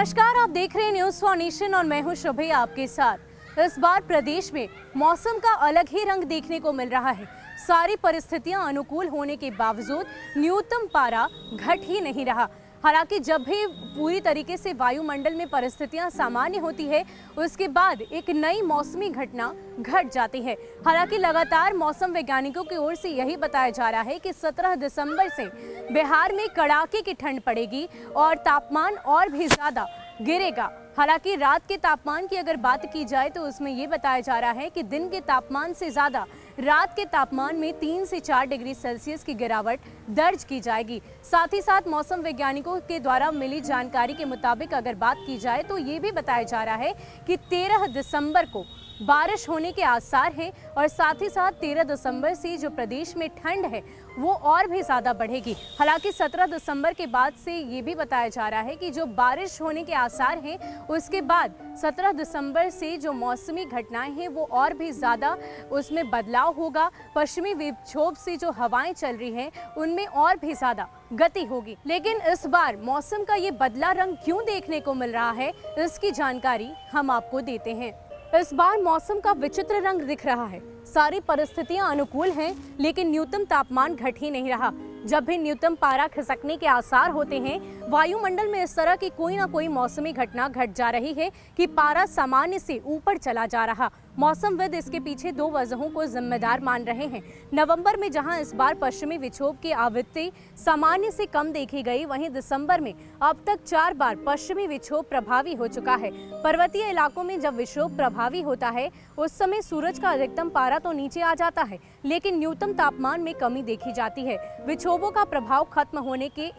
नमस्कार, आप देख रहे हैं न्यूज़ फॉर नेशन और मैं हूं शुभे आपके साथ। इस बार प्रदेश में मौसम का अलग ही रंग देखने को मिल रहा है। सारी परिस्थितियां अनुकूल होने के बावजूद न्यूनतम पारा घट ही नहीं रहा। हालांकि जब भी पूरी तरीके से वायुमंडल में परिस्थितियां सामान्य होती है, उसके बाद एक नई मौसमी घटना घट जाती है। हालांकि लगातार मौसम वैज्ञानिकों की ओर से यही बताया जा रहा है कि 17 दिसंबर से बिहार में कड़ाके की ठंड पड़ेगी और तापमान और भी ज्यादा गिरेगा। हालांकि रात के तापमान की अगर बात की जाए तो उसमें ये बताया जा रहा है कि दिन के तापमान से ज्यादा रात के तापमान में 3 से 4 डिग्री सेल्सियस की गिरावट दर्ज की जाएगी। साथ ही साथ मौसम वैज्ञानिकों के द्वारा मिली जानकारी के मुताबिक अगर बात की जाए तो ये भी बताया जा रहा है कि 13 दिसंबर को बारिश होने के आसार हैं और साथ ही साथ 13 दिसंबर से जो प्रदेश में ठंड है वो और भी ज़्यादा बढ़ेगी। हालांकि 17 दिसंबर के बाद से ये भी बताया जा रहा है कि जो बारिश होने के आसार हैं उसके बाद 17 दिसंबर से जो मौसमी घटनाएं हैं वो और भी ज़्यादा उसमें बदलाव होगा। पश्चिमी विक्षोभ से जो हवाएं चल रही हैं उनमें और भी ज़्यादा गति होगी। लेकिन इस बार मौसम का ये बदला रंग क्यों देखने को मिल रहा है, इसकी जानकारी हम आपको देते हैं। इस बार मौसम का विचित्र रंग दिख रहा है। सारी परिस्थितियां अनुकूल हैं, लेकिन न्यूनतम तापमान घट ही नहीं रहा। जब भी न्यूनतम पारा खिसकने के आसार होते हैं, वायुमंडल में इस तरह की कोई ना कोई मौसमी घटना घट जा रही है कि पारा सामान्य से ऊपर चला जा रहा। मौसमविद इसके पीछे 2 वजहों को जिम्मेदार मान रहे हैं। नवंबर में जहां इस बार पश्चिमी विक्षोभ की आवृत्ति सामान्य से कम देखी गई, वहीं दिसंबर में अब तक 4 बार पश्चिमी विक्षोभ प्रभावी हो चुका है। पर्वतीय इलाकों में जब विक्षोभ प्रभावी होता है उस समय सूरज का अधिकतम पारा तो नीचे आ जाता है, लेकिन न्यूनतम तापमान में कमी देखी जाती है। विक्षोभों का प्रभाव खत्म होने के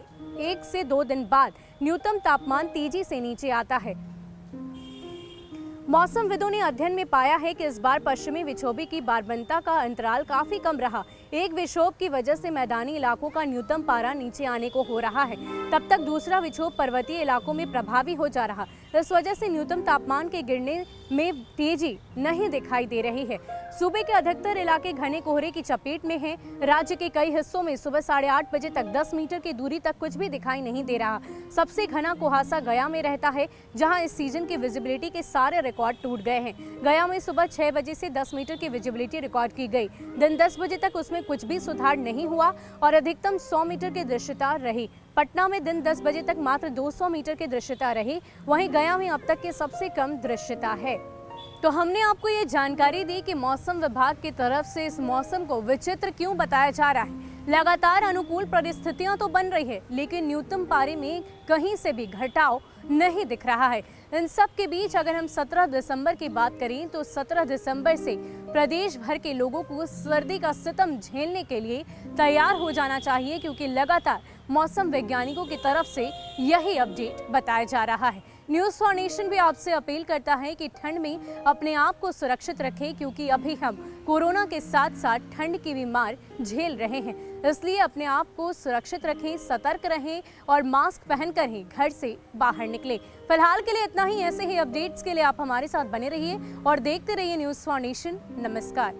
1 से 2 दिन बाद न्यूनतम तापमान तेजी से नीचे आता है। मौसमविदों ने अध्ययन में पाया है कि इस बार पश्चिमी विक्षोभी की बारबंता का अंतराल काफी कम रहा। एक विक्षोभ की वजह से मैदानी इलाकों का न्यूनतम पारा नीचे आने को हो रहा है, तब तक दूसरा विक्षोभ पर्वतीय इलाकों में प्रभावी हो जा रहा। इस वजह से न्यूनतम तापमान के गिरने में तेजी नहीं दिखाई दे रही है। सूबे के अधिकतर इलाके घने कोहरे की चपेट में हैं। राज्य के कई हिस्सों में सुबह 8:30 बजे तक 10 मीटर की दूरी तक कुछ भी दिखाई नहीं दे रहा। सबसे घना कुहासा गया में रहता है, जहां इस सीजन की विजिबिलिटी के सारे रिकॉर्ड टूट गए हैं। गया में सुबह 6 बजे से 10 मीटर की विजिबिलिटी रिकॉर्ड की गई। दिन 10 बजे तक उसमें कुछ भी सुधार नहीं हुआ और अधिकतम 100 मीटर की दृश्यता रही। पटना में दिन 10 बजे तक मात्र 200 मीटर की दृश्यता रही। वहीं गया में अब तक की सबसे कम दृश्यता है। तो हमने आपको ये जानकारी दी कि मौसम विभाग की तरफ से इस मौसम को विचित्र क्यों बताया जा रहा है। लगातार अनुकूल परिस्थितियां तो बन रही है, लेकिन न्यूनतम पारे में कहीं से भी घटाव नहीं दिख रहा है। इन सब के बीच अगर हम 17 दिसंबर की बात करें तो 17 दिसंबर से प्रदेश भर के लोगों को सर्दी का सितम झेलने के लिए तैयार हो जाना चाहिए, क्योंकि लगातार मौसम वैज्ञानिकों की तरफ से यही अपडेट बताया जा रहा है। न्यूज़ फॉर नेशन भी आपसे अपील करता है कि ठंड में अपने आप को सुरक्षित रखें, क्योंकि अभी हम कोरोना के साथ साथ ठंड की भी मार झेल रहे हैं। इसलिए अपने आप को सुरक्षित रखें, सतर्क रहें और मास्क पहनकर ही घर से बाहर निकलें। फिलहाल के लिए इतना ही। ऐसे ही अपडेट्स के लिए आप हमारे साथ बने रहिए और देखते रहिए न्यूज़ फॉर नेशन। नमस्कार।